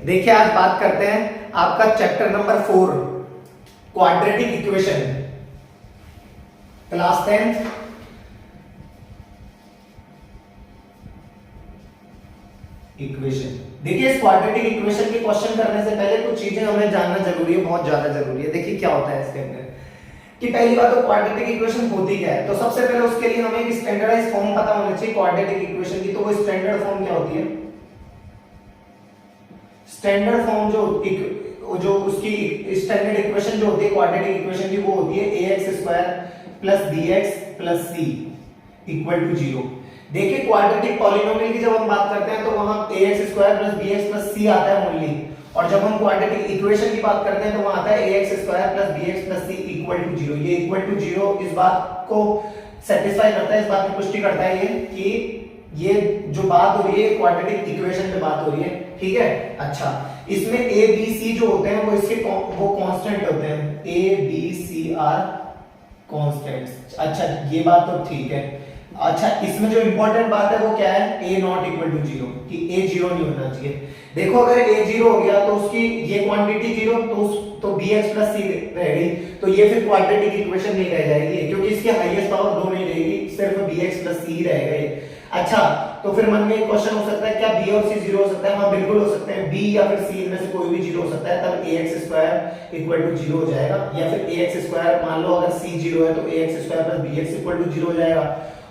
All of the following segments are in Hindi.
देखिए आज बात करते हैं आपका chapter number 4 quadratic equation, class 10। Equation देखिए, इस क्वाड्रेटिक इक्वेशन के क्वेश्चन करने से पहले कुछ चीजें हमें जानना जरूरी है, बहुत ज्यादा जरूरी है। देखिए क्या होता है इसके अंदर कि पहली बात तो क्वाड्रेटिक इक्वेशन होती क्या है। तो सबसे पहले उसके लिए हमें एक स्टैंडर्डाइज फॉर्म पता होना चाहिए क्वाड्रेटिक इक्वेशन की। तो वो स्टैंडर्ड फॉर्म क्या होती है? स्टैंडर्ड फॉर्म जो उसकी स्टैंडर्ड इक्वेशन जो होती है क्वाड्रेटिक इक्वेशन की, वो होती है ax² plus bx plus c equal to 0। देखिए क्वाड्रेटिक पॉलिनोमियल की जब हम बात करते हैं तो वहां ax² plus bx plus c आता है ओनली, और जब हम क्वाड्रेटिक इक्वेशन की बात करते हैं तो वहां आता है ax² plus bx plus c equal to 0। ये इक्वल टू 0 इस बात को सेटिस्फाई करता है, इस बात की पुष्टि करता है ये कि ये जो बात हो रही है क्वाड्रेटिक इक्वेशन पे बात हो रही है, ठीक है। अच्छा, इसमें a b c जो होते हैं वो इसके वो कांस्टेंट होते हैं, a b c are constants. अच्छा ये बात तो ठीक है। अच्छा, इसमें जो इंपॉर्टेंट बात है वो क्या है? a नॉट इक्वल टू 0, कि a 0 नहीं होना चाहिए। देखो अगर a 0 हो गया तो उसकी ये क्वांटिटी 0 तो bx प्लस c रह गई, तो ये फिर क्वाड्रेटिक इक्वेशन नहीं रह जाएगी, क्योंकि इसकी हाईएस्ट पावर 2 नहीं रहेगी, सिर्फ bx प्लस c रहेगा। अच्छा, तो फिर मन में एक क्वेश्चन हो सकता है, क्या b और c 0 हो सकता है? हाँ बिल्कुल हो सकते हैं, b या फिर c इनमें से कोई भी 0 हो सकता है, तब ax² इक्वल टू 0 हो जाएगा। या फिर ax², मान लो अगर c 0 है तो ax² plus bx equal to 0 हो जाएगा।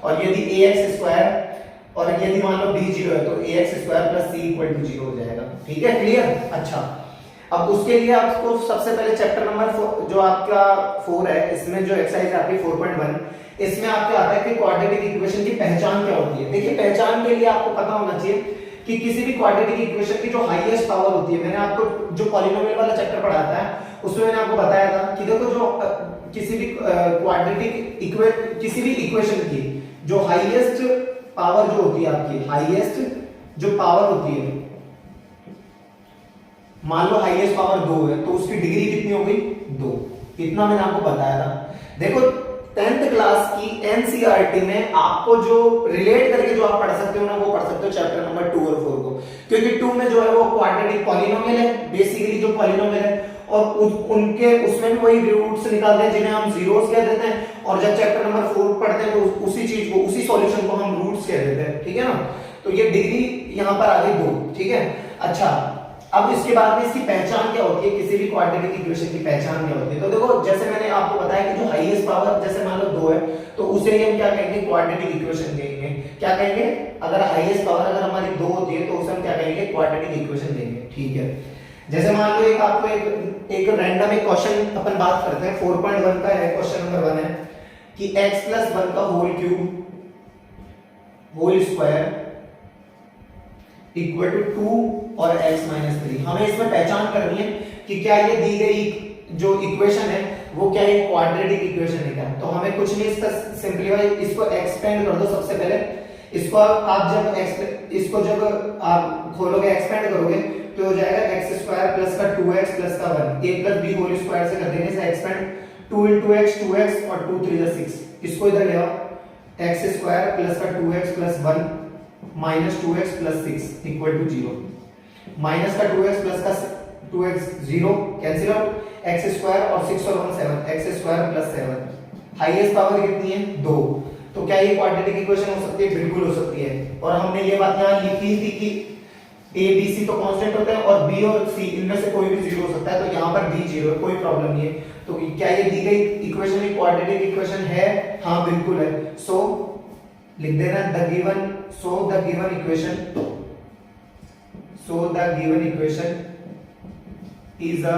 और यदि ax² और यदि मान लो b 0 है तो ax² plus c equal to 0 हो जाएगा। ठीक है, क्लियर? अच्छा, अब उसके लिए आपको सबसे पहले चैप्टर नंबर जो आपका 4 है, इसमें जो एक्सरसाइज आपकी 4.1, इसमें आपको आता है कि क्वाड्रेटिक इक्वेशन की पहचान क्या होती है। देखिए पहचान के लिए आपको पता होना चाहिए कि किसी भी क्वाड्रेटिक इक्वेशन की जो हाईएस्ट पावर होती है, मैंने आपको जो पॉलिनोमियल वाला चैप्टर पढ़ाया था उसमें मैंने आपको बताया था कि देखो जो किसी भी क्वाड्रेटिक किसी भी इक्वेशन की जो हाईएस्ट पावर जो होती है, आपकी हाईएस्ट जो पावर होती है, मान लो हाईएस्ट पावर 2 है तो उसकी डिग्री कितनी हो गई? 2। इतना मैंने आपको बताया था। देखो 10th क्लास की एनसीईआरटी में आपको जो रिलेट करके जो आप पढ़ सकते हो ना, वो पढ़ सकते हो चैप्टर नंबर 2 और 4 को, क्योंकि 2 में जो है वो क्वाड्रेटिक पॉलिनोमियल है, बेसिकली जो पॉलिनोमियल है, और उनके उसमें भी वही रूट्स निकालते हैं जिन्हें हम जीरोस कह देते हैं, और जब चैप्टर नंबर 4 पढ़ते हैं तो उसी चीज को, उसी सॉल्यूशन को हम रूट्स कह देते हैं, ठीक है ना। तो ये डिग्री यहां पर आ गई 2, ठीक है। अच्छा, अब इसके बाद में इसकी पहचान क्या होती है, किसी भी क्वाड्रेटिक इक्वेशन की पहचान क्या होती है? तो देखो जैसे मैंने आपको बताया कि जो हाईएस्ट पावर जैसे मान लो 2 है तो उसे हम क्या कहेंगे? क्वाड्रेटिक इक्वेशन कहेंगे। क्या कहेंगे? अगर हाईएस्ट पावर अगर हमारी 2 होती है तो उसे हम क्या कहेंगे? क्वाड्रेटिक इक्वेशन कहेंगे, ठीक है। जैसे मान लो एक आपको एक रैंडम एक क्वेश्चन अपन बात करते हैं, 4.1 का है, क्वेश्चन नंबर 1 है कि x + 1 का whole cube whole square equal to 2 और x - 3। हमें इसमें पहचान करनी है कि क्या ये दी गई जो इक्वेशन है वो क्या एक क्वाड्रेटिक इक्वेशन है क्या। तो हमें कुछ नहीं, इसका सिंपलीफाई, इसको एक्सपेंड कर दो। सबसे पहले इसको आप जब आप खोलोगे, एक्सपेंड करोगे तो हो जाएगा x² प्लस का 2x प्लस का 1, a plus b whole square से कर देने से एक्सपेंड 2 × x 2x और 2 × 3 = 6। इसको इधर ले आओ, x² प्लस का 2x plus 1 minus 2x plus 6 equal to 0। Minus का 2x प्लस का 2x 0 कैंसिल आउट, x² और 6 और 1 7, x² प्लस 7। हाईएस्ट पावर कितनी है? 2। तो क्या ये क्वाड्रेटिक इक्वेशन हो सकती है? बिल्कुल हो सकती है। और हमने ये बात यहाँ लिखी थी कि a b c तो कांस्टेंट होते हैं और b और c इनमें से कोई भी 0 हो सकता है, तो यहाँ पर b 0 है, कोई प्रॉब्लम नहीं है। तो क्या ये दी गई इक्वेशन एक क्वाड्रेटिक इक्वेशन है? हाँ बिल्कुल है। सो लिख देना the given equation is a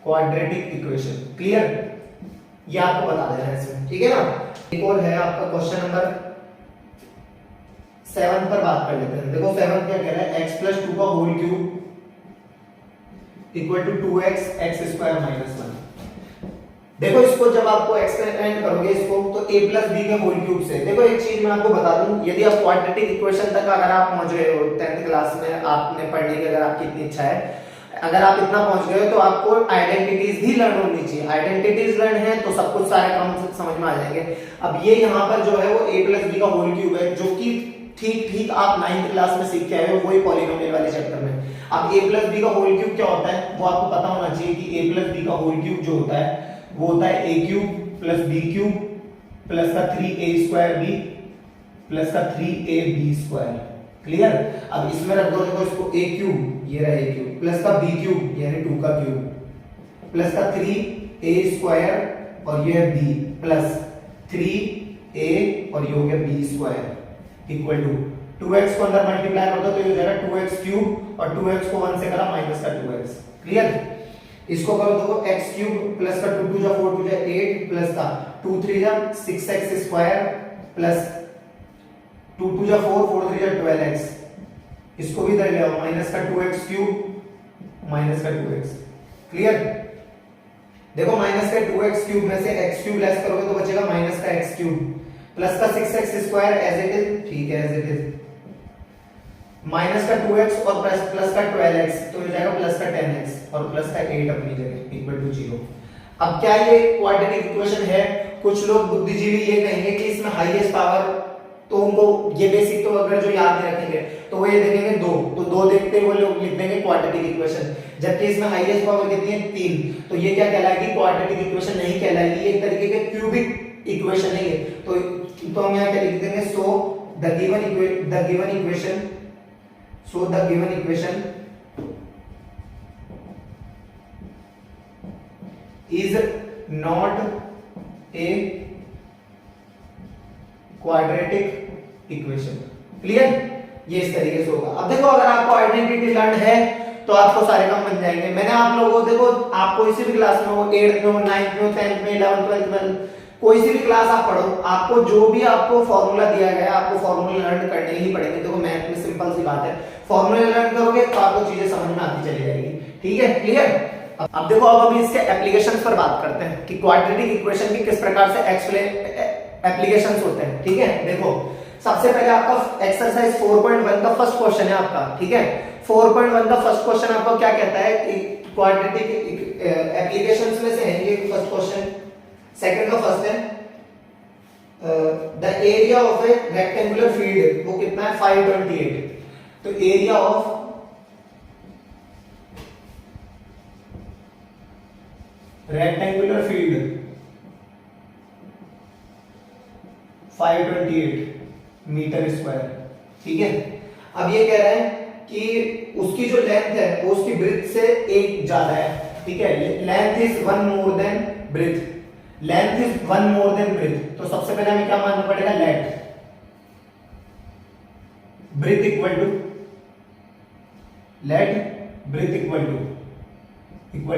quadratic equation. Clear? ये आपको बता देना है इसमें, ठीक है ना। एक और है आपका क्वेश्चन नंबर 7 पर बात कर लेते हैं। देखो 7 क्या कह रहा है? x + 2 का whole cube equal to 2x x² - 1। देखो इसको जब आपको एक्सपेंड करोगे इसको तो a प्लस b के होल क्यूब से, देखो एक चीज मैं आपको बता दूं, यदि आप क्वाड्रेटिक इक्वेशन तक अगर आप पहुंच गए हो 10th क्लास में, आपने पढ़ने की अगर आपकी इतनी इच्छा है, अगर आप इतना पहुंच गए हो तो आपको आइडेंटिटीज भी लर्न होनी चाहिए। आइडेंटिटीज लर्न है तो सब कुछ सारे काम समझ में आ जाएंगे। अब ये यहाँ पर जो है वो a प्लस b का होल क्यूब है, जो कि ठीक ठीक आप 9th क्लास में सीख के आए हो, वही पॉलिनोमियल वाले चैप्टर में। अब a प्लस बी का होल क्यूब क्या होता है वो आपको पता होना चाहिए कि a प्लस बी का होल क्यूब जो होता है वो होता है a cube plus b cube plus का 3a स्क्वायर बी प्लस का 3ab स्क्वायर। क्लियर। अब इसमें रख दो, देखो इसको a क्यूब, ये रहा a क्यूब, प्लस का b क्यूब यानी 2 का क्यूब, प्लस का 3a स्क्वायर और ये है b प्लस 3a और ये हो गया b square equal to 2x को अंदर मल्टीप्लाई कर दो तो ये हो जाएगा 2x क्यूब और 2x को 1 से करा माइनस का 2x। क्लियर। इसको करो देखो x क्यूब प्लस का 2 2 जा 4 2 जा 8 प्लस का 2 3 जा 6x स्क्वायर प्लस 2 2 जा 4 4 3 जा 12x, इसको भी इधर ले आओ माइनस का 2x क्यूब माइनस का 2x। क्लियर। देखो माइनस का 2x क्यूब में से x क्यूब लेस करोगे तो बचेगा माइनस का x क्यूब प्लस का 6x square as it is, ठीक है एज इट इज, माइनस का 2x और प्लस का 12x तो हो जाएगा प्लस का 10x और प्लस का 8 अपनी जगह इक्वल टू 0। अब क्या ये क्वाड्रेटिक इक्वेशन है? कुछ लोग बुद्धिजीवी ये कहेंगे कि इसमें हाईएस्ट पावर, तो उनको ये बेसिक तो अगर जो याद नहीं रखेंगे तो वो ये देखेंगे 2, तो 2 देखते ही वो लोग लिख देंगे क्वाड्रेटिक इक्वेशन, जबकि इसमें हाईएस्ट पावर कितनी है 3, तो ये क्या कहलाएगी? क्वाड्रेटिक इक्वेशन नहीं कहलाएगी, ये एक तरीके के क्यूबिक इक्वेशन नहीं है। तो हम यहाँ क्या लिख देंगे? So the given equation So the given equation is not a quadratic equation. Clear? ये इस तरीके से होगा। अब देखो अगर आपको आइडेंटिटी लर्न है तो आपको सारे काम बन जाएंगे। मैंने आप लोगों को देखो आपको इसी भी क्लास में हो 8th में हो 9th में हो 10th में 11th 12th में कोई सी भी क्लास आप पढ़ो, आपको जो भी आपको फॉर्मूला दिया गया है आपको फॉर्मूला लर्न करने ही पड़ेंगे। देखो मैथ में सिंपल सी बात है, फॉर्मूला लर्न करोगे तो आपको चीजें समझ में आती चली जाएगी। ठीक है, क्लियर। अब देखो अब अभी इसके एप्लीकेशंस पर बात करते हैं कि क्वाड्रेटिक इक्वेशन की किस प्रकार से एप्लीकेशंस होते हैं। ठीक है, देखो सबसे पहले आपका एक्सरसाइज 4.1 का फर्स्ट क्वेश्चन है आपका। ठीक है, 4.1 का फर्स्ट क्वेश्चन आपको क्या कहता है कि क्वाड्रेटिक एप्लीकेशंस में से है ये फर्स्ट क्वेश्चन। सेकंड का फर्स्ट है the area of a rectangular field, वो कितना है 528। तो area of rectangular field 528 metre square. ठीक है, अब ये कह रहा है कि उसकी जो लेंथ है वो उसकी ब्रेथ से एक ज्यादा है। ठीक है, length is 1 more than breadth, length is 1 more than breadth. तो सबसे पहले हमें क्या मानना पड़ेगा? लेट ब्रेथ इक्वल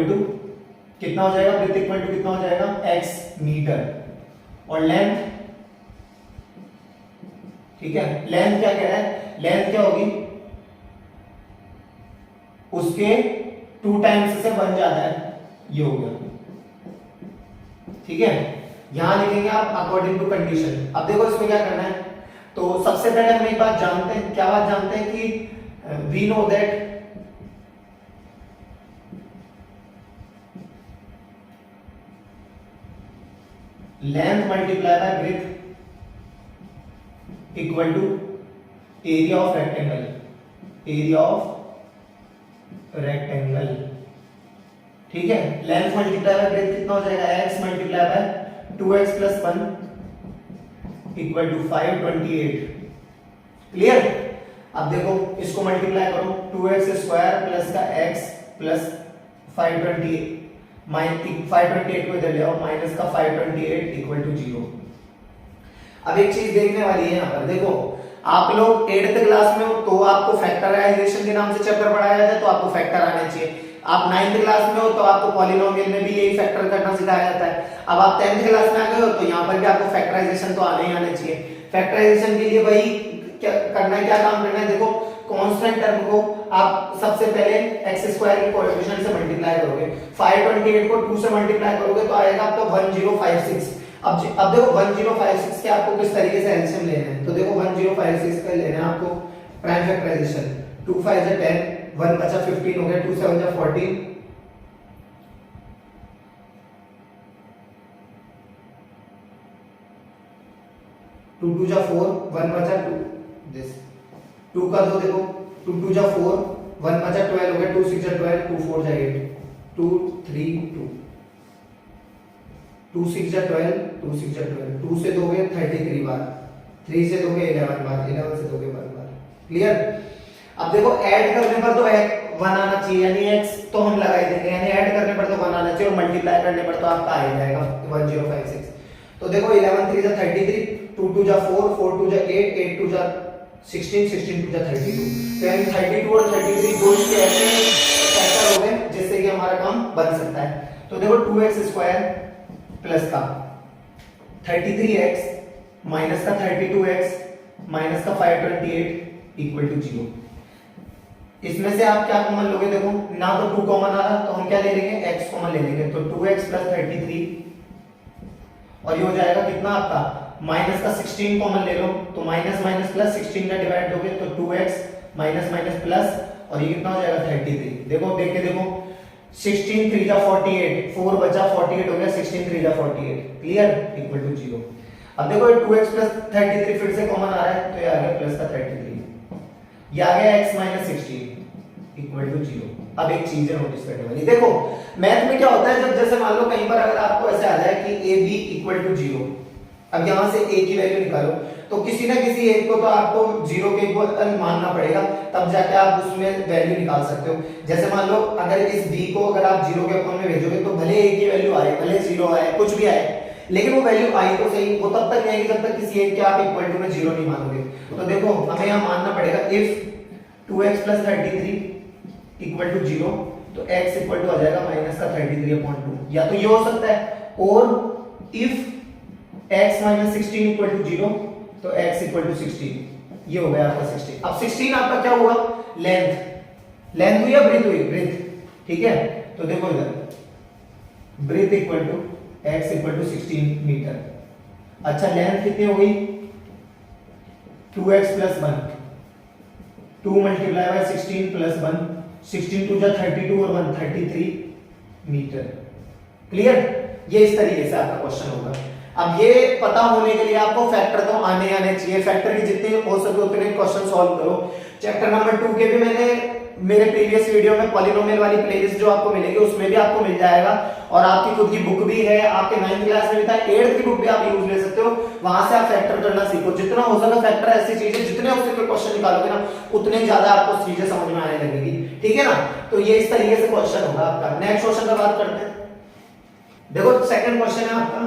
टू कितना हो जाएगा? ब्रेथ इक्वल टू कितना हो जाएगा? x मीटर और लेंथ। ठीक है, लेंथ क्या कह रहा है? लेंथ क्या होगी? उसके 2 टाइम्स से 1 ज्यादा है, ये हो गया। ठीक है, यहां लिखेंगे आप अकॉर्डिंग टू कंडीशन। अब देखो इसमें क्या करना है, तो सबसे पहले हम एक बात जानते हैं। क्या बात जानते हैं? कि we know that length multiply by breadth equal to area of rectangle, ठीक है, लेंथ मल्टीप्लाई बाय ब्रेथ कितना हो जाएगा? x multiply by 2x plus 1 equal to 528। Clear. अब देखो इसको मल्टीप्लाई करो, 2x स्क्वायर प्लस का x प्लस 528 528 को इधर ले आओ माइनस का 528 इक्वल टू 0। अब एक चीज देखने वाली है यहाँ पर, देखो आप लोग 8th क्लास में हो तो आपको फैक्टराइजेशन के नाम से चैप्टर पढ़ाया जाता है, तो आपको फैक्टर आने चाहिए। आप 9th क्लास में हो तो आपको पॉलिनोमियल में भी यही फैक्टर करना सिखाया जाता है। अब आप 10th क्लास में आ गए हो तो यहाँ पर भी आपको फैक्टराइजेशन तो आने ही आने चाहिए। फैक्टराइजेशन के लिए वही क्या करना है, क्या काम करना है? देखो कांस्टेंट टर्म को आप सबसे पहले x स्क्वायर के कोएफिशिएंट से मल्टीप्लाई करोगे, 528 को 2 से मल्टीप्लाई करोगे तो आएगा आपका 1056। अब देखो 1056 के आपको किस तरीके से एलसीएम लेना है, तो देखो 1056 का लेना है आपको प्राइम फैक्टराइजेशन। 2 5 जा 10, 1 बचा 15 हो गया, 2 7 जा 14, 2 2 जा 4, 1 बचा 2 दिस 2 का 2 देखो 2 2 जा 4 1 5 जा 12 हो गया 2 6 जा 12 2 4 जा 8 2 3 2 2 6 जा 12 2 6 जा 12 2 से दोगे 33 बार 3 से दोगे 11 बार 11 से दोगे 1 बार। क्लियर। अब देखो ऐड करने पर तो 1 आना चाहिए यानी x तो हम लगा ही देंगे यानी ऐड करने पर तो 1 आना चाहिए और मल्टीप्लाई करने पर तो आपका आ ही जाएगा 1056। तो देखो 11 3 जा 33 2 2 जा 4 4 2 जा 8 8 2 जा 16 16 2 जा 32। तो यानी 32 और 33 दो इसके ऐसे फैक्टर हो गए जिससे कि हमारा काम बन सकता है। तो देखो 2x² प्लस का 33x माइनस का 32x माइनस का 528 इक्वल टू 0। इसमें से आप क्या कॉमन लोगे देखो ना तो 2 कॉमन आ रहा तो हम क्या ले लेंगे x कॉमन ले लेंगे तो 2x प्लस 33 और ये हो जाएगा कितना आपका माइनस का 16 कॉमन ले लो तो माइनस माइनस प्लस 16 का डिवाइड दोगे तो 2x माइनस माइनस प्लस और ये कितना हो जाएगा 33। देखो देख के देखो 16 3 जा 48 4 बचा 48 हो गया 16 3 जा 48 क्लियर इक्वल टू 0। अब देखो ये 2x प्लस 33 फिर से कॉमन आ रहा है तो ये आ गया प्लस का 33 ये आ गया x माइनस 16 इक्वल टू 0। अब एक चीज है नोटिस करने वाली देखो मैथ में क्या होता है जब जैसे मान लो कहीं पर अगर आपको ऐसे आ जाए कि a b इक्वल टू 0 अब यहां से a की वैल्यू निकालो तो किसी ना किसी एक को तो आपको 0 के इक्वल मानना पड़ेगा तब जाके आप उसमें वैल्यू निकाल सकते हो। जैसे मान लो अगर इस b को अगर आप 0 के अकाउंट में भेजोगे तो भले a की वैल्यू आए भले 0 आए कुछ भी आए लेकिन वो वैल्यू आई तो सही वो तब तक नहीं आएगी जब तक किसी एक के आप इक्वल टू में 0 नहीं मानोगे। तो देखो हमें यहां मानना पड़ेगा if 2x plus 33 equal to 0 तो x इक्वल टू आ जाएगा माइनस का 33/2 या तो ये हो सकता है और if x minus 16 equal to 0 तो x इक्वल टू 16 ये हो गया आपका 16। अब 16 आपका क्या हुआ लेंथ लेंथ हुई या ब्रीथ हुई ब्रीथ ठीक है। तो देखो इधर breadth equal to x equal to 16 metre. अच्छा लेंथ कितनी हो गई 2x plus 1 2 multiply by 16 plus 1 16 टू जा 32 और 1 33 मीटर। क्लियर। ये इस तरीके से आपका क्वेश्चन होगा। अब ये पता होने के लिए आपको फैक्टर तो आने चाहिए फैक्टर के जितने हो सके उतने क्वेश्चन सॉल्व करो। चैप्टर नंबर 2 के भी मैंने मेरे प्रीवियस वीडियो में पॉलिनोमियल वाली प्लेलिस्ट जो आपको मिलेगी उसमें भी आपको मिल जाएगा और आपकी खुद की बुक भी है आपके 9th क्लास में भी था 8th की बुक भी आप यूज ले सकते हो वहां से आप फैक्टर करना सीखो। जितना हो सके फैक्टर ऐसी चीज है जितने हो सके क्वेश्चन निकालोगे ना उतने ज्यादा आपको चीजें समझ में आने लगेगी ठीक है ना। तो ये इस तरीके से क्वेश्चन होगा आपका। नेक्स्ट क्वेश्चन का बात करते हैं। देखो सेकंड क्वेश्चन है आपका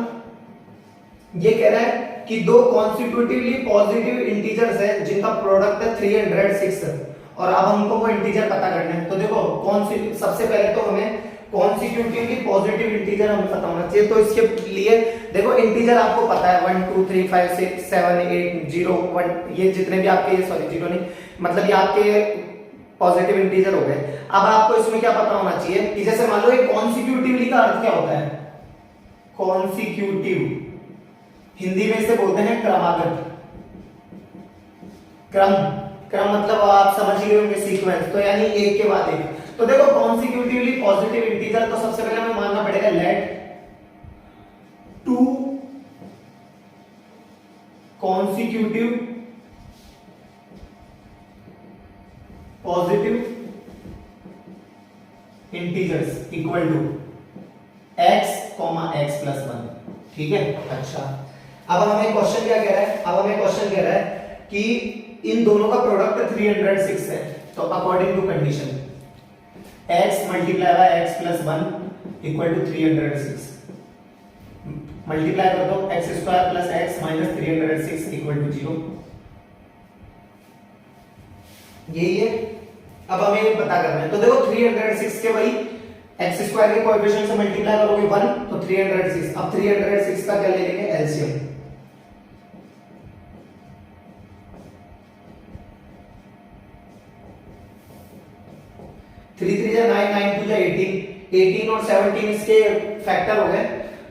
ये कह रहा है कि दो कॉन्स्टिट्यूटिवली पॉजिटिव इंटीजर्स है जिनका प्रोडक्ट है 306 और अब हमको वो इंटीजर पता करना है। तो देखो कौन सी सबसे पहले तो हमें कॉन्स्टिट्यूटिवली पॉजिटिव इंटीजर हमें पता होना चाहिए। तो इसके लिए देखो इंटीजर आपको पता है 1 2 3 5 6 7 8 0 1 ये जितने भी आपके सॉरी 0 नहीं मतलब ये आपके पॉजिटिव इंटीजर हो गए। अब आपको इसमें क्या पता होना चाहिए कि जैसे मान लो ये कॉन्सिक्यूटिवली का अर्थ क्या होता है कॉन्सिक्यूटिव हिंदी में इसे बोलते हैं क्रमागत क्रम क्रम मतलब आप समझ ही होंगे सीक्वेंस तो यानी एक के बाद एक। तो देखो कॉन्सिक्यूटिवली पॉजिटिव इंटीजर तो सबसे पहले हमें मानना पड़ेगा let two consecutive positive integers equal to x, x plus 1 ठीक है। अच्छा अब हमें क्वेश्चन क्या कह रहा है अब हमें क्वेश्चन कह रहा है कि इन दोनों का प्रोडक्ट 306 है तो according to condition x multiply by x plus 1 equal to 306 multiply कर दो x square plus x minus 306 equal to 0 यही है। अब हमें ये पता करना है तो देखो 306 के वही x स्क्वायर के कोएफिशिएंट से मल्टीप्लाई करोगे 1 तो 306 अब 306 का क्या ले लेंगे एलसीएम 3 3 जा 9 9 2 जा 18 18 और 17 इसके फैक्टर हो गए।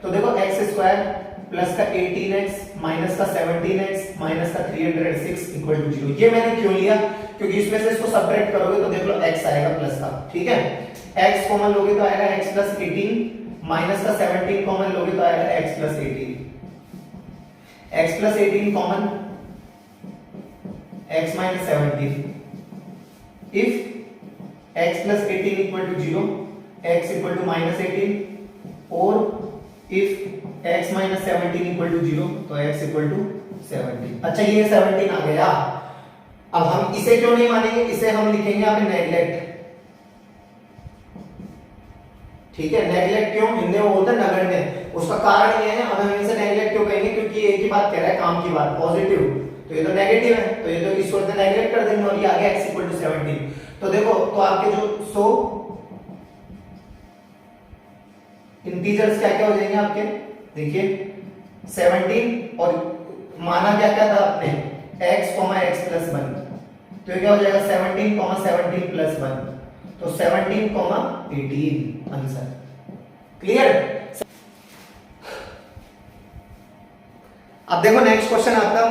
तो देखो x स्क्वायर प्लस का 18x माइनस का 17x माइनस का 306 इक्वल टू 0। ये मैंने क्यों लिया क्योंकि इसमें से इसको सबट्रैक्ट करोगे तो देख लो x आएगा प्लस का ठीक है। x कॉमन लोगे तो आएगा x प्लस 18 माइनस का 17 कॉमन लोगे तो आएगा x plus 18 x plus 18 common x minus 17 if x plus 18 equal to 0 x equal to minus 18 or if x minus 17 equal to 0 तो x equal to 17। अच्छा ये 17 आ गया। अब हम इसे क्यों नहीं मानेंगे, इसे हम लिखेंगे यहाँ पे नेगलेक्ट। ठीक है, नेगलेक्ट क्यों, हिंदी में बोलते हैं नगण्य। उसका कारण ये है, अब हम इसे नेगलेक्ट क्यों कहेंगे, क्योंकि एक ही बात कह रहा है, काम की बात, पॉजिटिव, तो ये तो नेगेटिव है, तो ये तो इसको तो नेगलेक्ट कर देंगे और ये आ गया x इक्वल टू 17। तो देखो, तो आपके जो 100 इंटीजर्स क्या क्या हो जाएंगे आपके, देखिए 17 और माना क्या क्या था आपने x, x प्लस 1, तो ये क्या हो जाएगा 17, 17 प्लस 1, तो 17, 18 आंसर। क्लियर। अब देखो नेक्स्ट क्वेश्चन आपका,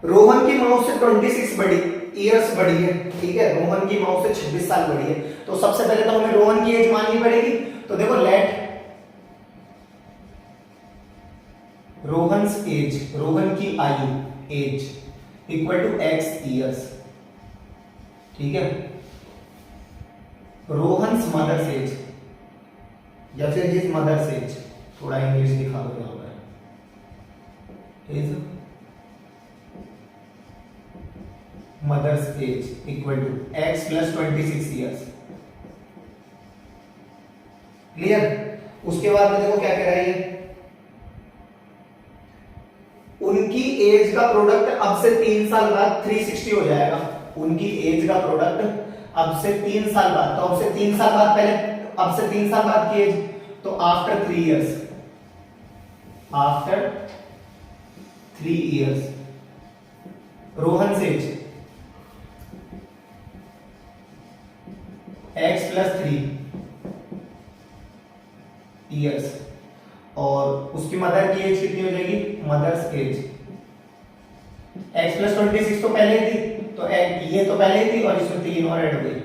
रोहन की माउस से 26 बड़ी ईयर्स बड़ी है, ठीक है, रोहन की माउस से 26 साल बड़ी है, तो सबसे पहले तो हमें रोहन की एज माननी पड़ेगी। तो देखो लेट रोहन्स एज, रोहन की आयु age equal to x years, ठीक है, रोहन्स मदर्स एज या फिर हिज मदर्स एज, थोड़ा इंग्लिश लिखा हुआ है, his mother's age equal to x plus 26 years. Clear. उसके बाद में देखो क्या कह रहा है, उनकी एज का प्रोडक्ट अब से 3 साल बाद 360 हो जाएगा। उनकी एज का प्रोडक्ट अब से 3 साल बाद, तो अब से 3 साल बाद, पहले अब से 3 साल बाद की एज, तो after 3 years, after 3 years Rohan age x plus 3 years, और उसकी मदर की एज कितनी हो जाएगी, मदर्स एज x प्लस 26 तो पहले ही थी, तो ये तो पहले ही थी और इसमें 3 और ऐड हो गई,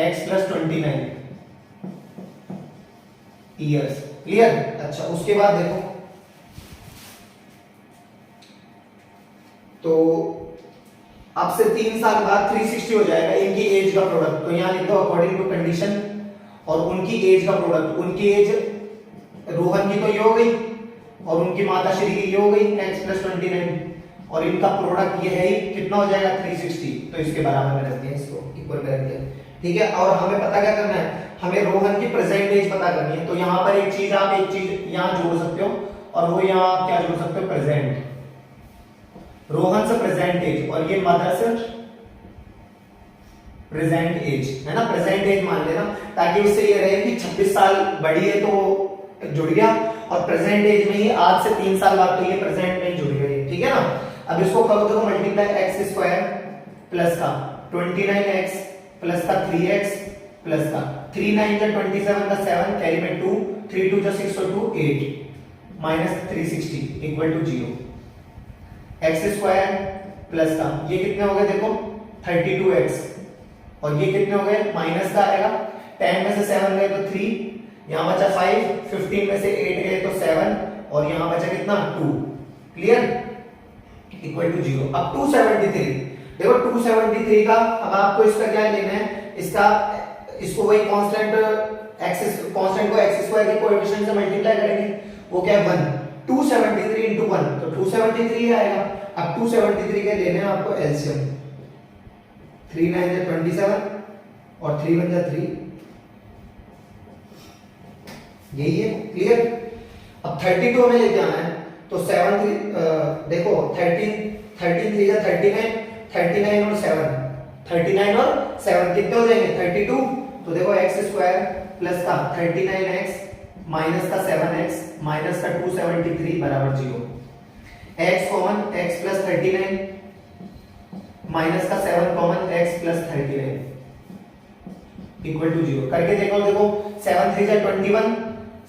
x प्लस 29 इयर्स। क्लियर। अच्छा उसके बाद देखो, तो अब से 3 साल बाद 360 हो जाएगा इनकी एज का प्रोडक्ट, तो यहां लिख दो अकॉर्डिंग टू कंडीशन, और उनकी एज का प्रोडक्ट, उनकी एज रोहन की तो ये हो गई और उनकी माता श्री की ये हो गई x प्लस 29, और इनका प्रोडक्ट ये है ही, कितना हो जाएगा 360, तो इसके बराबर में रखते हैं, इसको इक्वल में रखते हैं। ठीक है, और हमें पता क्या करना है, हमें रोहन की प्रेजेंट एज पता करनी है, तो यहां पर एक चीज आप एक चीज यहां जोड़ सकते हो, और वो यहां आप क्या जोड़ सकते हो, प्रेजेंट, रोहन से प्रेजेंट एज, और ये मदर से प्रेजेंट एज, है ना, प्रेजेंट एज मान लेना, ताकि उससे ये रहे कि 26 साल बड़ी है तो जुड़ गया, और प्रेजेंट एज में ही आज से 3 साल बाद तो ये प्रेजेंट में जुड़ गए। ठीक है ना। अब इसको करो, देखो मल्टीप्लाई x स्क्वायर प्लस का 29x प्लस का 3x प्लस का 3 9 जा 27 का 7 कैरी में 2 3 2 जा 6 और 2 8 minus 360 equal to 0, x square plus का ये कितने हो गए, देखो 32x, और ये कितने हो गए, माइनस का आएगा, 10 में से 7 गए तो 3, यहां बचा 5, 15 में से 8 गए तो 7, और यहां बचा कितना 2। क्लियर। Equal to 0। अब 273, देखो 273 का, अब आपको इसका क्या लेना है, इसका इसको वही कांस्टेंट कांस्टेंट को x स्क्वायर के कोएफिशिएंट से मल्टीप्लाई करेंगे, वो क्या है 1, 273 into 1 तो 273 आएगा। अब 273 के लेने हैं आपको एलसीएम, 3 9 जा 27 और 3 1 जा 3, यही है। क्लियर। अब 32 में लेके आना है, तो 7 देखो 13 3 जा 39, 39 और 7, 39 और 7 कितने हो जाएंगे 32, तो देखो x स्क्वायर प्लस का 39x माइनस का 7x माइनस का 273 बराबर 0, x common x plus 39 minus का 7 common x plus 39 equal to 0 करके देखो, देखो 7 3 जा 21,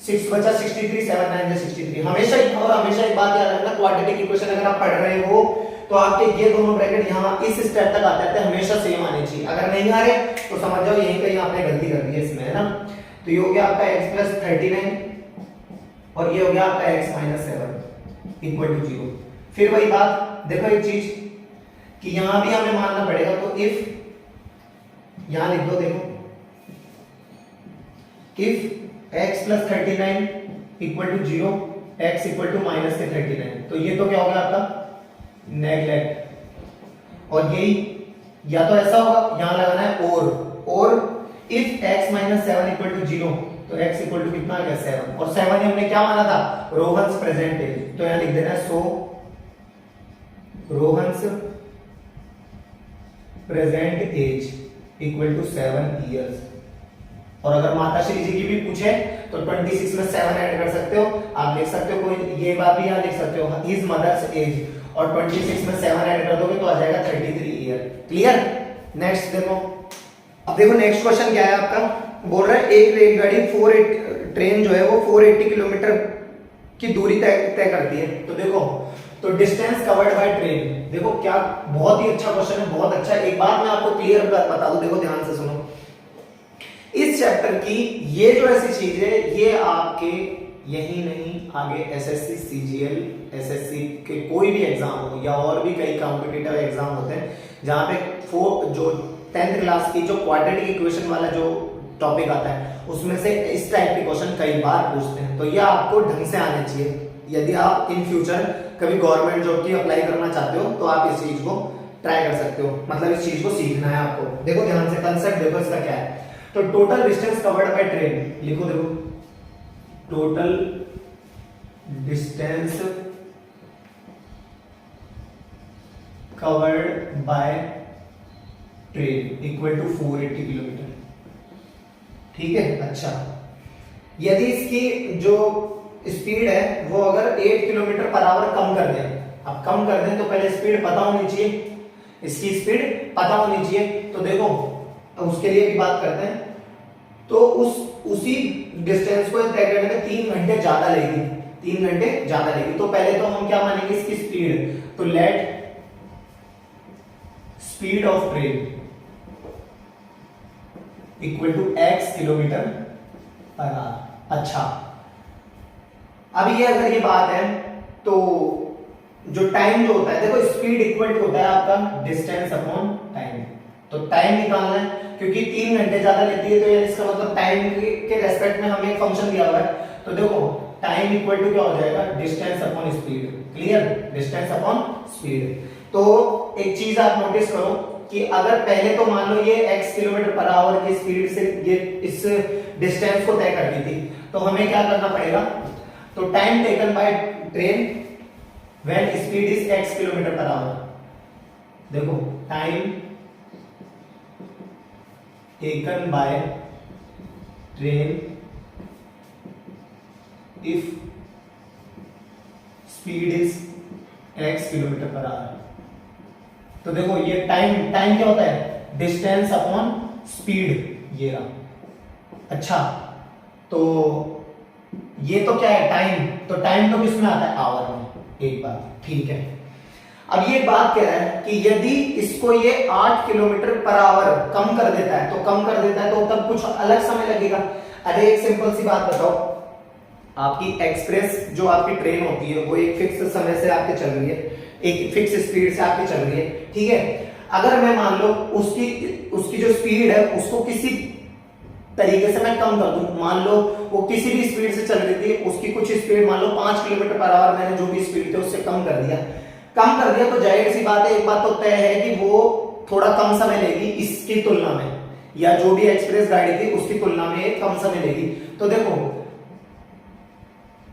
6 बचा 63, 7 9 जा 63। हमेशा और हमेशा एक बात याद रखना, क्वाड्रेटिक इक्वेशन अगर आप पढ़ रहे हो तो आपके ये दोनों ब्रैकेट यहाँ इस स्टेप तक आते हैं, हमेशा सेम आने चाहिए, अगर नहीं आ रहे तो समझ जाओ यहीं कहीं आपने गलती कर दी है इसमें, है ना। तो ये हो गया आपका x प्लस 39 और ये हो गया आपका x माइनस 7 इक्वल टू 0। फिर वही बात देखो, एक चीज कि यहां भी हमें मानना पड़ेगा, तो इफ, यहां लिख दो, देखो if x plus 39 equal to 0, x equal to minus के 39, तो ये तो क्या होगा आपका नेगलेक्ट, और यही या तो ऐसा होगा, यहां लगाना है और if x minus 7 equal to 0, तो x इक्वल टू कितना आ गया 7, और 7 हमने क्या माना था, रोहन्स प्रेजेंट एज, तो यहां लिख देना है so Rohan's present age equal to 7 years. और अगर माताश्री जी की भी पूछे तो 26 में 7 ऐड कर सकते हो, आप लिख सकते हो, कोई ये बात भी यहां लिख सकते हो, हिज मदर्स एज, और 26 में 7 ऐड कर दोगे तो आ जाएगा 33 ईयर। क्लियर? नेक्स्ट देखो, अब देखो नेक्स्ट क्वेश्चन क्या है आपका, बोल रहा है एक रेलगाड़ी ट्रेन जो है वो 480 किलोमीटर की दूरी तय करती है। तो देखो, तो डिस्टेंस कवर्ड बाय ट्रेन, देखो क्या बहुत ही अच्छा क्वेश्चन है, बहुत अच्छा है। एक बात मैं आपको क्लियर बता दूं, देखो ध्यान से सुनो, इस चैप्टर की ये जो ऐसी चीज है, ये आपके यही नहीं, आगे एसएससी, सीजीएल, एसएससी के कोई भी एग्जाम हो या और भी कई कॉम्पिटिटिव एग्जाम होते हैं जहां पे जो 10th क्लास की जो क्वाड्रेटिक इक्वेशन वाला जो टॉपिक आता है उसमें से इस टाइप के क्वेश्चन कई बार पूछते हैं। तो ये आपको ढंग से आने चाहिए, यदि आप इन फ्यूचर कभी गवर्नमेंट जॉब की अप्लाई करना चाहते हो तो आप इस चीज को ट्राई कर सकते हो, मतलब इस चीज को सीखना है आपको। देखो ध्यान से, कंसेप्ट देखो इसका क्या है। तो total distance covered by train लिखो, देखो total distance covered by train equal to 480 kilometre. ठीक है, अच्छा, यदि इसकी जो स्पीड है वो अगर 8 किलोमीटर पर आवर कम कर दें, अब कम कर दें तो पहले स्पीड पता होनी चाहिए, इसकी स्पीड पता होनी चाहिए। तो देखो, उसके लिए भी बात करते हैं, तो उसी डिस्टेंस को तय करने में 3 घंटे ज्यादा लेगी, 3 घंटे ज्यादा लेगी। तो पहले तो हम क्या मानेंगे इसकी स्पीड, तो let speed of train equal to x kilometre per hour. अच्छा, अब ये अगर ये बात है तो जो टाइम जो होता है, देखो स्पीड इक्वल टू होता है आपका डिस्टेंस अपॉन टाइम, तो टाइम निकालना है क्योंकि 3 घंटे ज्यादा लेती है, तो ये इसका मतलब टाइम के रेस्पेक्ट में हमें एक फंक्शन दिया हुआ है। तो देखो टाइम इक्वल टू क्या हो जाएगा, distance upon speed. Clear? Distance upon speed. तो एक चीज आप नोटिस करो कि अगर पहले तो मान लो ये x किलोमीटर पर आवर की स्पीड से ये इस डिस्टेंस को तय करती थी, तो हमें क्या करना पड़ेगा, तो time taken by train when speed is x kilometre per hour, देखो time taken by train if speed is x kilometre per hour. तो देखो ये टाइम क्या होता है, डिस्टेंस अपॉन स्पीड, ये रहा। अच्छा, तो ये तो क्या है टाइम, तो टाइम तो किसमें आता है, आवर में, एक बार। ठीक है, अब ये बात कह रहा है कि यदि इसको ये 8 किलोमीटर पर आवर कम कर देता है, तो कम कर देता है तो तब कुछ अलग समय लगेगा। अरे एक सिंपल सी बात बताओ, आपकी एक्सप्रेस जो आपकी ट्रेन होती है वो एक फिक्स समय से आपके चल रही है, एक फिक्स स्पीड से आपकी चल रही है, ठीक है। अगर मैं मान लो उसकी जो स्पीड है उसको किसी तरीके से मैं कम कर दूं, मान लो वो किसी भी स्पीड से चल रही थी, उसकी कुछ स्पीड मान लो 5 किलोमीटर पर आवर, मैंने जो भी स्पीड थी उससे कम कर दिया, तो जाहिर सी बात है, एक बात तो तय है कि वो थोड़ा कम समय लेगी इसकी तुलना में, या जो भी एक्सप्रेस गाड़ी थी उसकी तुलना में एक कम समय लेगी। तो देखो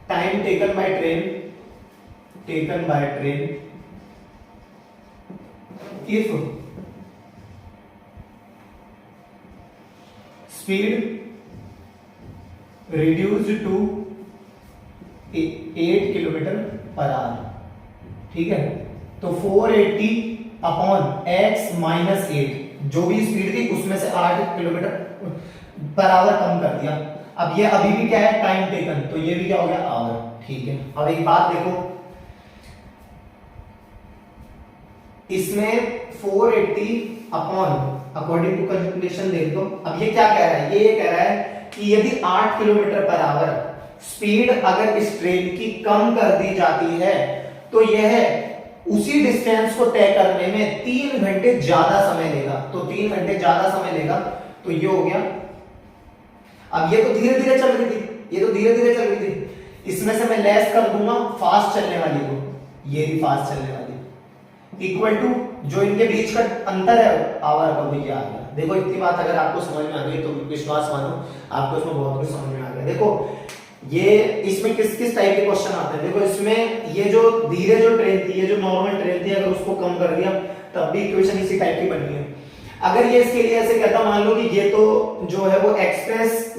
time taken by train if speed reduced to 8 kilometre per our, ठीक है। तो 480 अपॉन x माइनस 8, जो भी स्पीड थी उसमें से 8 किलोमीटर पर आवर कम कर दिया। अब ये अभी भी क्या है, टाइम टेकन, तो ये भी क्या हो गया, आवर। ठीक है, अब एक बात देखो, इसमें 480 अपॉन अकॉर्डिंग टू कैलकुलेशन देख दो। अब ये क्या कह रहा है, ये कह रहा है कि यदि 8 किलोमीटर पर आवर स्पीड अगर इस ट्रेन की कम कर दी जाती है तो यह उसी डिस्टेंस को तय करने में 3 घंटे ज्यादा समय लेगा, तो 3 घंटे ज्यादा समय लेगा, तो ये हो गया। अब ये तो धीरे धीरे चल रही थी, ये तो धीरे धीरे चल रही थी, इसमें से मैं लेस कर दूंगा फास्ट चलने वाली को, ये भी फास्ट चलने वाली, इक्वल टू जो इनके बीच का अंतर है आवर का, वो ये आ गया। देखो इतनी बात अगर आपको समझ में आ गई तो विश्वास मानो आपको इसमें बहुत कुछ समझ में आ गया। देखो ये इसमें किस किस टाइप के क्वेश्चन आते हैं। देखो इसमें ये जो धीरे जो ट्रेन थी, ये जो नॉर्मल ट्रेन थी, अगर उसको कम कर दिया तब भी इक्वेशन इसी टाइप की बनी है। अगर ये इसके लिए ऐसे कहता, मान लो कि ये तो जो है वो एक्सप्रेस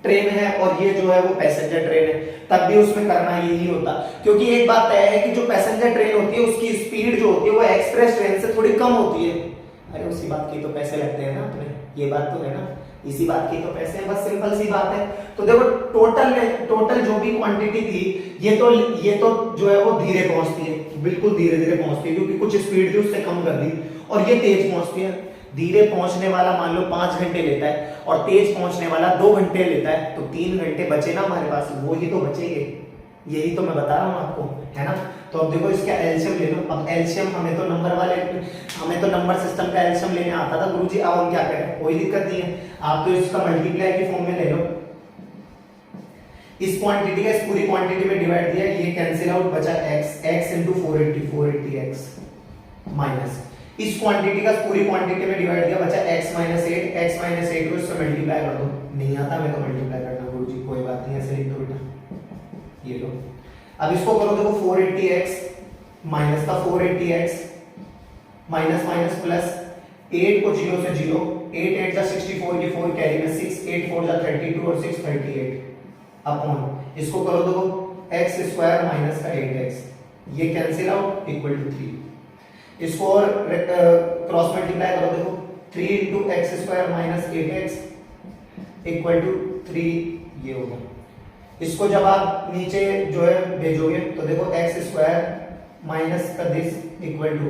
ट्रेन है और ये जो है वो पैसेंजर ट्रेन है, तब भी उसमें करना यही होता, क्योंकि एक बात तय है कि जो पैसेंजर ट्रेन होती है उसकी स्पीड जो होती है वो एक्सप्रेस ट्रेन से थोड़ी कम होती है। अरे उसी बात की तो पैसे लगते हैं ना अपने, ये बात तो है ना, इसी बात की तो पैसे हैं, बस सिंपल सी बात है। तो देखो टोटल जो भी क्वांटिटी थी, ये तो जो है वो धीरे पहुंचती है, बिल्कुल धीरे धीरे पहुंचती है, क्योंकि कुछ स्पीड थी उससे कम कर दी, और ये तेज पहुंचती है। धीरे पहुंचने वाला मान लो 5 घंटे लेता है और तेज पहुंचने वाला 2 घंटे लेता है, तो 3 घंटे बचे ना हमारे पास, वो ही तो बचेंगे, यही तो मैं बता रहा हूं आपको, है ना। तो अब देखो इसका एलसीएम ले लो। अब एलसीएम हमें तो नंबर सिस्टम का एलसीएम लेने आता था गुरुजी, अब हम क्या करें, कोई दिक्कत नहीं है, आप तो इसका मल्टीप्लाई की फॉर्म में ले लो। इस क्वांटिटी का इस पूरी क्वांटिटी में डिवाइड दिया, ये कैंसिल आउट, बचा x into 480x माइनस इस क्वांटिटी का पूरी क्वांटिटी में डिवाइड दिया, बचा x - 8 को इससे मल्टीप्लाई कर दो। नहीं आता मैं तो मल्टीप्लाई करना गुरुजी, कोई बात नहीं, ऐसे लिख दो बेटा, ये लो। अब इसको करो, देखो 480x माइनस का 480x माइनस प्लस 8 को 0 से 0, 8 8 जा 64 की 4 कैरी में 6, 8 4 जा 32 और 6 38 अपॉन इसको करो, देखो x स्क्वायर माइनस का 8x, ये कैंसिल आउट इक्वल टू 3। इसको और क्रॉस मल्टीप्लाई करो, देखो 3 into x square minus 8x equal to 3, ये हो गया। इसको जब आप नीचे जो है भेजोगे तो देखो x स्क्वायर माइनस का this equal to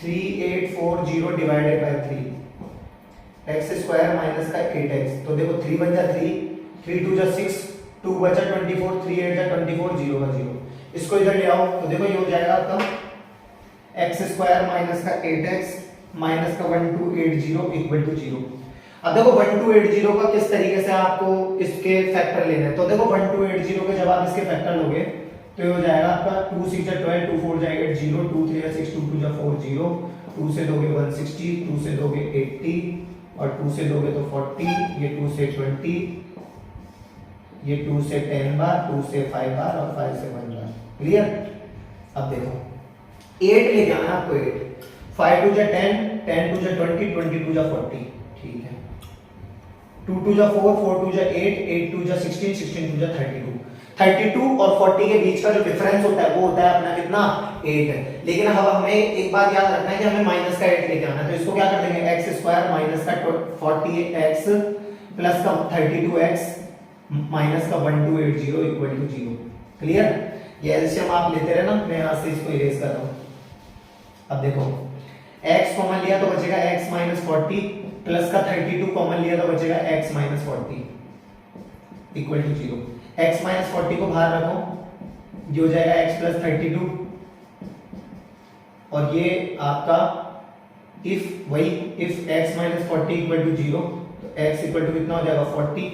3840 divided by 3, x square minus का 8x, तो देखो 3 बन जा 3, 3 2 जा 6, 2 बचा 24, 3 8 जा 24, 0 का 0। इसको इधर ले आओ तो देखो ये हो जाएगा आपका x स्क्वायर माइनस का 8x माइनस का 1280 इक्वल टू 0। अब देखो 1280 का किस तरीके से आपको इसके फैक्टर लेने हैं, तो देखो 1280 के जब आप इसके फैक्टर लोगे तो ये हो जाएगा आपका 2 6 जा 12, 2 4 जा 8 0, 2 3 जा 6, 2 2 जा 4 0, 2 से दोगे 160, 2 से दोगे 80 और 2 से दोगे तो 40, ये 2 से 20, ये 2 से 10 बार, 2 से 5 बार और 5 से 1 बार। क्लियर। अब देखो 8 लेके आना आपको, 8 5 2 जा 10, 10 2 जा 20, 20 2 जा 40, ठीक है। 2 2 जा 4, 4 2 जा 8, 8 2 जा 16, 16 2 जा 32। 32 और 40 के बीच का जो डिफरेंस होता है वो होता है अपना कितना, 8 है। लेकिन अब हमें एक बात याद रखना है कि हमें माइनस का 8 लेके आना है, तो इसको क्या कर देंगे, x स्क्वायर माइनस का 48x प्लस का 32x माइनस का 1280 इक्वल टू 0। क्लियर। ये एलसीएम आप लेते रहे ना, मैं यहां से इसको इरेज कर रहा हूं। अब देखो x कॉमन लिया तो बचेगा x माइनस 40 प्लस का 32 कॉमन लिया तो बचेगा x minus 40 equal to 0। x minus 40 को बाहर रखो, ये हो जाएगा x प्लस 32 और ये आपका if x minus 40 equal to 0 तो x इक्वल टू कितना हो जाएगा 40,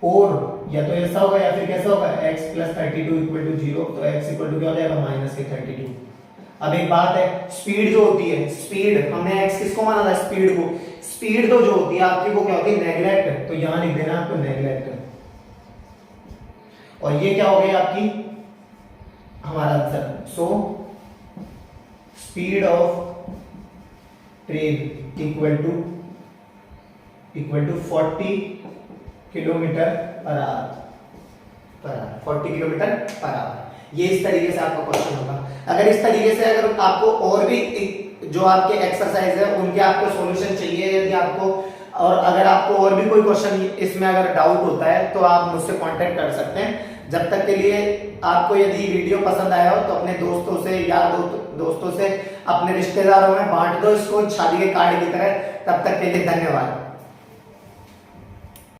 और या तो ऐसा होगा या फिर कैसा होगा x प्लस 32 इक्वल टू 0, तो x इक्वल टू क्या हो जाएगा माइनस के 32। अब एक बात है, स्पीड जो होती है, स्पीड हमने x किसको माना था, स्पीड को, स्पीड तो जो होती है आपकी वो क्या होती है, नेगलेक्ट, तो यहां लिख देना आपको नेगलेक्ट। और ये क्या हो गई आपकी हमारा answer. So speed of train equal to 40 kilometre per hour, 40 kilometre per hour. ये इस तरीके से आपका क्वेश्चन होगा। अगर इस तरीके से अगर आपको और भी जो आपके एक्सरसाइज है उनके आपको सॉल्यूशन चाहिए, यदि आपको, और अगर आपको और भी कोई क्वेश्चन इसमें अगर डाउट होता है तो आप मुझसे कांटेक्ट कर सकते हैं। जब तक के लिए आपको यदि वीडियो पसंद आया हो तो अपने दोस्तों से, यार दोस्तों से, अपने रिश्तेदारों में बांट दो इसको शादी के कार्ड की तरह। तब तक के लिए धन्यवाद।